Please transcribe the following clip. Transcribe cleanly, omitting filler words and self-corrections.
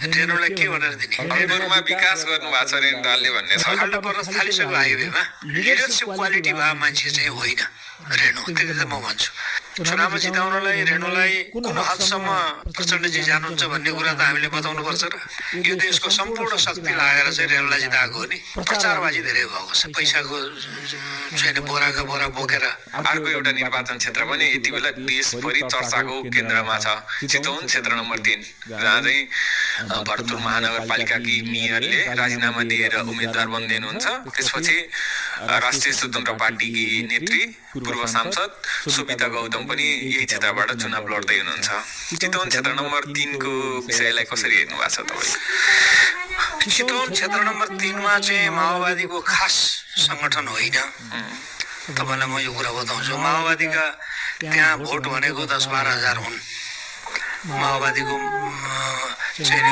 रेणुलाई के भनेर दिने? अङ्गुरमा विकास गर्नुभएको छ रेणुदालले भन्ने छ। खाल्डो पर्न थालिसक्यो हाइवेमा। लिडरसिप क्वालिटी भए मान्छे चाहिँ होइन रेणु, त्यति त म भन्छु। चुनावमा जिताउनलाई रेणुलाई कुन हदसम्म प्रचण्डजी जानुहुन्छ भन्ने कुरा त हामीले बताउनु पर्छ र। यो देशको सम्पूर्ण शक्ति लागेर चाहिँ रेणुलाई जिताएको हो नि। प्रचारबाजी धेरै भएको छ, पैसाको छैन, बोराका बोरा बोकेर। अर्को एउटा निर्वाचन क्षेत्र पनि यति बेला देशभरि चर्चाको केन्द्रमा छ, चितवन क्षेत्र नम्बर 3, जहाँ चाहिँ भरतपुर महानगरपालिकाकी मेयरले राजीनामा दिएर उम्मेद्वार बन्दै हुनुहुन्छ। त्यसपछि राष्ट्रिय स्वतन्त्र पार्टीकी नेत्री पूर्व सांसद सुबिता गौतम पनि यही क्षेत्रबाट चुनाव लड्दै हुनुहुन्छ। चितवन क्षेत्र नम्बर 3 को विषयलाई कसरी हेर्नु भएको छ तपाईँ? चितवन क्षेत्र नम्बर 3 मा चाहिँ माओवादीको खास संगठन होइन। तपाईँलाई म यो कुरा बताउँछु, माओवादीका त्यहाँ भोट भनेको 10-12 हजार हुन्। माओवादीको चाहिँ